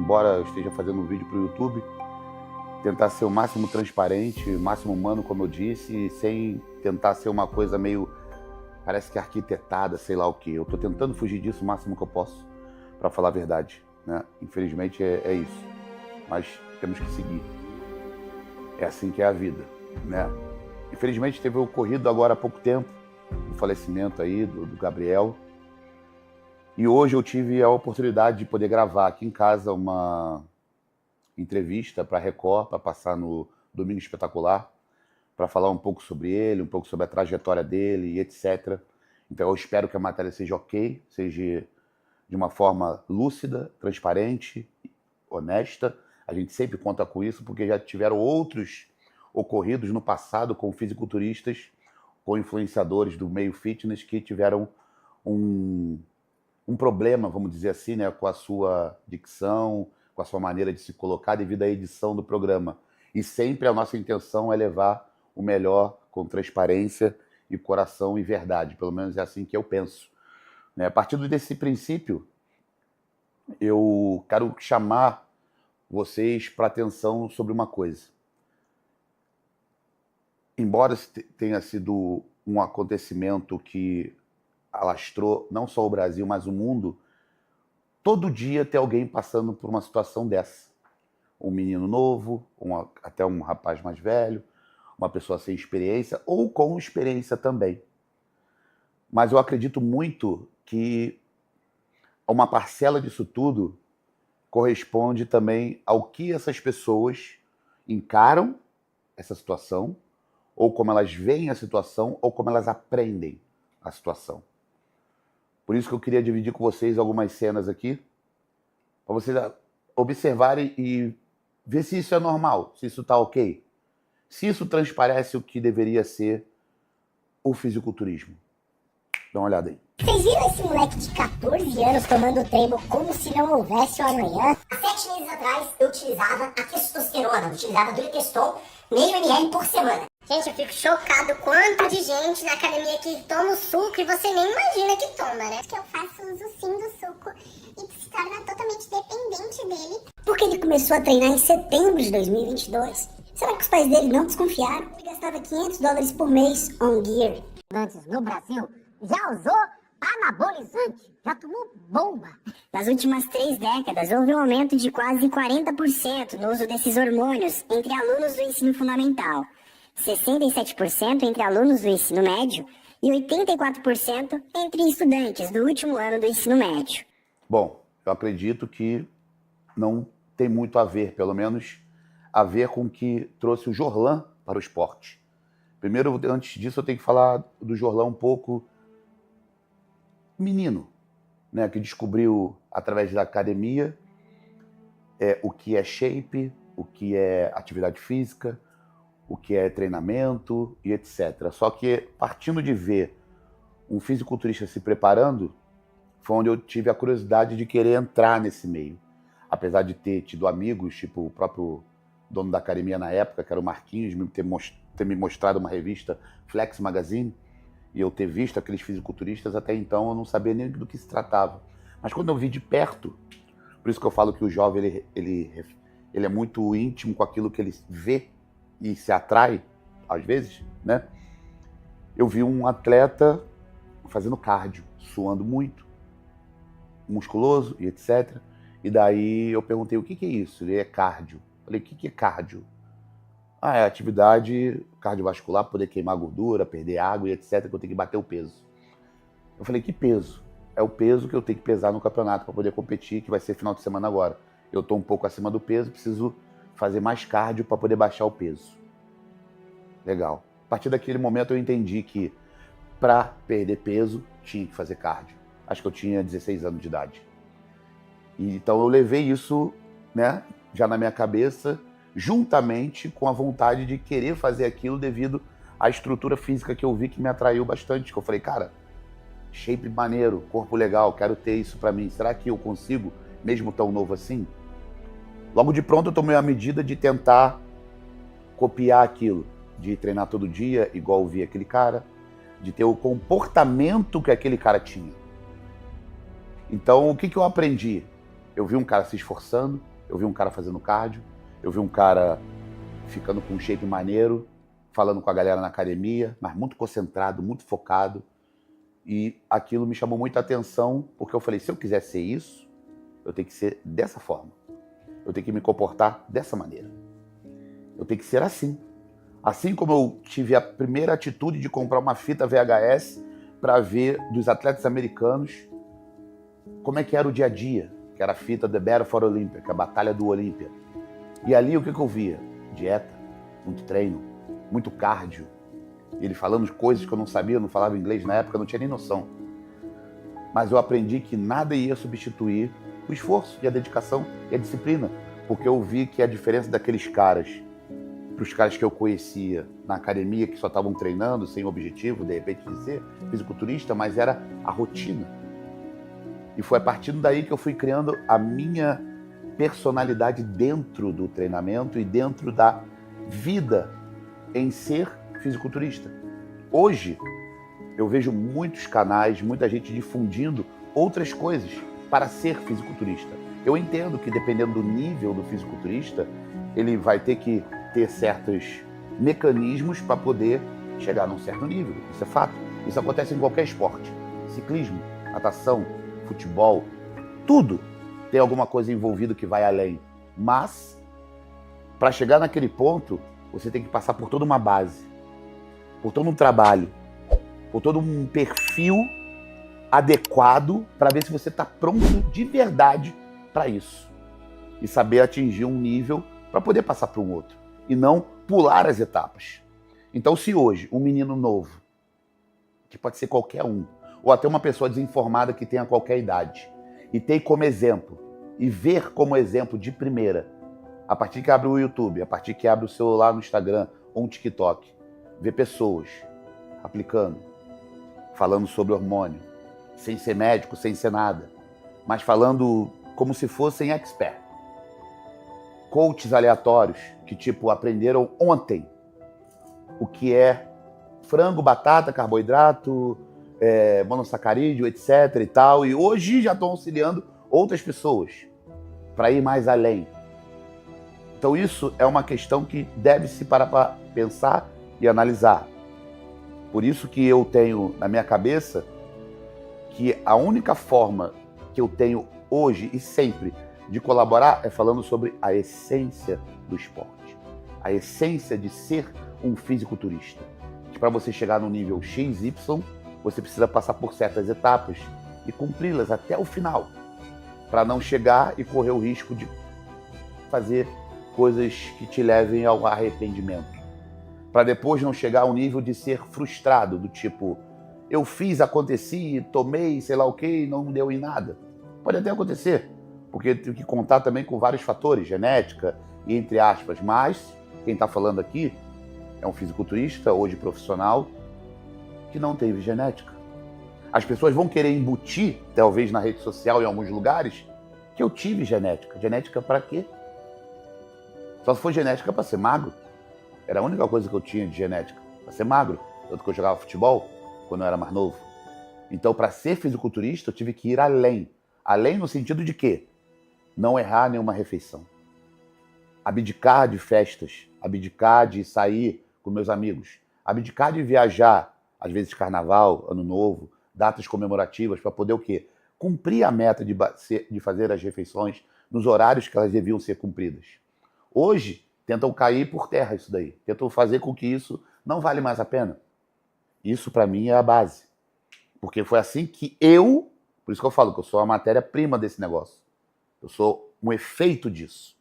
embora eu esteja fazendo um vídeo para o YouTube, tentar ser o máximo transparente, o máximo humano, como eu disse, sem tentar ser uma coisa meio, parece que arquitetada, sei lá o quê. Eu estou tentando fugir disso o máximo que eu posso, para falar a verdade, né? Infelizmente é isso, mas temos que seguir. É assim que é a vida, né? Infelizmente teve ocorrido agora há pouco tempo o falecimento aí do Gabriel. E hoje eu tive a oportunidade de poder gravar aqui em casa uma entrevista para a Record, para passar no Domingo Espetacular, para falar um pouco sobre ele, um pouco sobre a trajetória dele e etc. Então eu espero que a matéria seja ok, seja de uma forma lúcida, transparente, honesta. A gente sempre conta com isso, porque já tiveram outros ocorridos no passado com fisiculturistas, com influenciadores do meio fitness que tiveram um problema, vamos dizer assim, né, com a sua dicção, com a sua maneira de se colocar devido à edição do programa. E sempre a nossa intenção é levar o melhor com transparência e coração e verdade. Pelo menos é assim que eu penso, né? A partir desse princípio, eu quero chamar vocês para atenção sobre uma coisa. Embora tenha sido um acontecimento que alastrou não só o Brasil, mas o mundo, todo dia tem alguém passando por uma situação dessa. Um menino novo, até um rapaz mais velho, uma pessoa sem experiência ou com experiência também. Mas eu acredito muito que uma parcela disso tudo corresponde também ao que essas pessoas encaram essa situação, ou como elas veem a situação, ou como elas aprendem a situação. Por isso que eu queria dividir com vocês algumas cenas aqui, para vocês observarem e ver se isso é normal, se isso está ok, se isso transparece o que deveria ser o fisiculturismo. Dá uma olhada aí. Vocês viram esse moleque de 14 anos tomando treino como se não houvesse o amanhã? Há 7 meses atrás eu utilizava a testosterona, utilizava Dureteston, meio ml por semana. Gente, eu fico chocado quanto de gente na academia que toma o suco e você nem imagina que toma, né? Que eu faço uso sim do suco e se torna totalmente dependente dele. Porque ele começou a treinar em setembro de 2022. Será que os pais dele não desconfiaram? Ele gastava $500 por mês on gear. Antes, no Brasil, já usou anabolizante, já tomou bomba. Nas últimas 3 décadas, houve um aumento de quase 40% no uso desses hormônios entre alunos do ensino fundamental, 67% entre alunos do ensino médio e 84% entre estudantes do último ano do ensino médio. Bom, eu acredito que não tem muito a ver, pelo menos a ver com o que trouxe o Jorlan para o esporte. Primeiro, antes disso, eu tenho que falar do Jorlan um pouco menino, né, que descobriu através da academia o que é shape, o que é atividade física, o que é treinamento e etc. Só que partindo de ver um fisiculturista se preparando, foi onde eu tive a curiosidade de querer entrar nesse meio. Apesar de ter tido amigos, tipo o próprio dono da academia na época, que era o Marquinhos, ter me mostrado uma revista Flex Magazine, e eu ter visto aqueles fisiculturistas, até então eu não sabia nem do que se tratava. Mas quando eu vi de perto, por isso que eu falo que o jovem ele é muito íntimo com aquilo que ele vê e se atrai, às vezes, né? Eu vi um atleta fazendo cardio, suando muito, musculoso e etc. E daí eu perguntei, o que é isso? Ele é cardio. Falei, o que é cardio? É atividade cardiovascular, poder queimar gordura, perder água e etc, que eu tenho que bater o peso. Eu falei, que peso? É o peso que eu tenho que pesar no campeonato para poder competir, que vai ser final de semana agora. Eu estou um pouco acima do peso, preciso fazer mais cardio para poder baixar o peso. Legal. A partir daquele momento eu entendi que para perder peso tinha que fazer cardio. Acho que eu tinha 16 anos de idade. Então eu levei isso, né, já na minha cabeça, juntamente com a vontade de querer fazer aquilo devido à estrutura física que eu vi que me atraiu bastante. Que eu falei, cara, shape maneiro, corpo legal, quero ter isso pra mim. Será que eu consigo, mesmo tão novo assim? Logo de pronto eu tomei a medida de tentar copiar aquilo, de treinar todo dia, igual eu vi aquele cara, de ter o comportamento que aquele cara tinha. Então, o que eu aprendi? Eu vi um cara se esforçando, Eu vi um cara fazendo cardio, eu vi um cara ficando com um shape maneiro, falando com a galera na academia, mas muito concentrado, muito focado. E aquilo me chamou muita atenção, porque eu falei, se eu quiser ser isso, eu tenho que ser dessa forma. Eu tenho que me comportar dessa maneira. Eu tenho que ser assim. Assim como eu tive a primeira atitude de comprar uma fita VHS para ver dos atletas americanos como é que era o dia a dia, que era a fita The Battle for Olympia, que é a Batalha do Olímpia. E ali o que eu via? Dieta, muito treino, muito cardio. Ele falando coisas que eu não sabia, eu não falava inglês na época, eu não tinha nem noção. Mas eu aprendi que nada ia substituir o esforço e a dedicação e a disciplina, porque eu vi que a diferença daqueles caras para os caras que eu conhecia na academia, que só estavam treinando, sem objetivo, de repente, de ser fisiculturista, mas era a rotina. E foi a partir daí que eu fui criando a minha personalidade dentro do treinamento e dentro da vida em ser fisiculturista. Hoje, eu vejo muitos canais, muita gente difundindo outras coisas para ser fisiculturista. Eu entendo que, dependendo do nível do fisiculturista, ele vai ter que ter certos mecanismos para poder chegar num certo nível. Isso é fato. Isso acontece em qualquer esporte. Ciclismo, natação, futebol, tudo tem alguma coisa envolvida que vai além. Mas, para chegar naquele ponto, você tem que passar por toda uma base, por todo um trabalho, por todo um perfil adequado para ver se você está pronto de verdade para isso. E saber atingir um nível para poder passar para um outro. E não pular as etapas. Então, se hoje um menino novo, que pode ser qualquer um, ou até uma pessoa desinformada que tenha qualquer idade, e tem como exemplo, e ver como exemplo de primeira, a partir que abre o YouTube, a partir que abre o celular no Instagram ou um TikTok, ver pessoas aplicando, falando sobre hormônio, sem ser médico, sem ser nada, mas falando como se fossem expert. Coaches aleatórios que, tipo, aprenderam ontem o que é frango, batata, carboidrato, monossacarídeo, etc. e tal, e hoje já estão auxiliando outras pessoas para ir mais além. Então isso é uma questão que deve se parar para pensar e analisar. Por isso que eu tenho na minha cabeça que a única forma que eu tenho hoje e sempre de colaborar é falando sobre a essência do esporte. A essência de ser um fisiculturista. Que para você chegar no nível XY, você precisa passar por certas etapas e cumpri-las até o final. Para não chegar e correr o risco de fazer coisas que te levem ao arrependimento. Para depois não chegar ao nível de ser frustrado, do tipo, eu fiz, aconteci, tomei, sei lá o que, e não deu em nada. Pode até acontecer, porque tem que contar também com vários fatores, genética e entre aspas, mas quem está falando aqui é um fisiculturista, hoje profissional, que não teve genética. As pessoas vão querer embutir, talvez na rede social em alguns lugares, que eu tive genética. Genética para quê? Só se for genética para ser magro. Era a única coisa que eu tinha de genética, para ser magro. Tanto que eu jogava futebol quando eu era mais novo. Então, para ser fisiculturista, eu tive que ir além. Além no sentido de quê? Não errar nenhuma refeição. Abdicar de festas. Abdicar de sair com meus amigos. Abdicar de viajar, às vezes carnaval, ano novo, datas comemorativas, para poder o quê? Cumprir a meta de fazer as refeições nos horários que elas deviam ser cumpridas. Hoje, tentam cair por terra isso daí. Tentam fazer com que isso não vale mais a pena. Isso, para mim, é a base. Porque foi assim que por isso que eu falo que eu sou a matéria-prima desse negócio. Eu sou um efeito disso.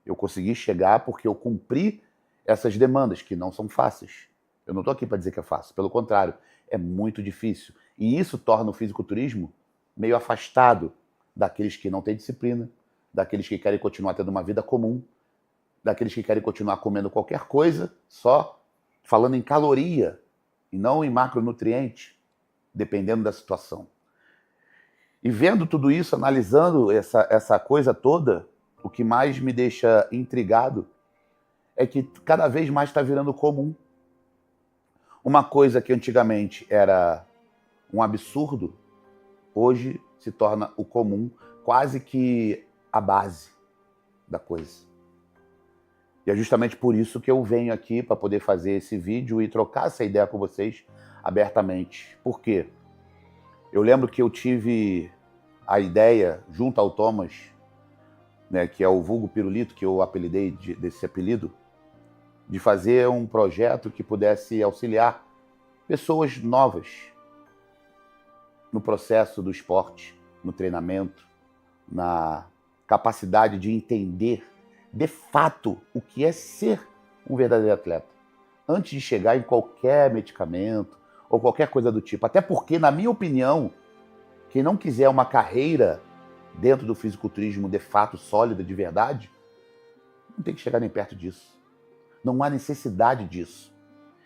Eu consegui chegar porque eu cumpri essas demandas, que não são fáceis. Eu não estou aqui para dizer que é fácil. Pelo contrário, é muito difícil. E isso torna o fisiculturismo meio afastado daqueles que não têm disciplina, daqueles que querem continuar tendo uma vida comum, daqueles que querem continuar comendo qualquer coisa, só falando em caloria e não em macronutriente, dependendo da situação. E vendo tudo isso, analisando essa coisa toda, o que mais me deixa intrigado é que cada vez mais está virando comum. Uma coisa que antigamente era um absurdo, hoje se torna o comum, quase que a base. da coisa. E é justamente por isso que eu venho aqui para poder fazer esse vídeo e trocar essa ideia com vocês abertamente. Por quê? Eu lembro que eu tive a ideia, junto ao Thomas, né, que é o vulgo Pirulito, que eu apelidei desse apelido, de fazer um projeto que pudesse auxiliar pessoas novas no processo do esporte, no treinamento, na capacidade de entender de fato o que é ser um verdadeiro atleta, antes de chegar em qualquer medicamento ou qualquer coisa do tipo. Até porque, na minha opinião, quem não quiser uma carreira dentro do fisiculturismo de fato sólida, de verdade, não tem que chegar nem perto disso. Não há necessidade disso.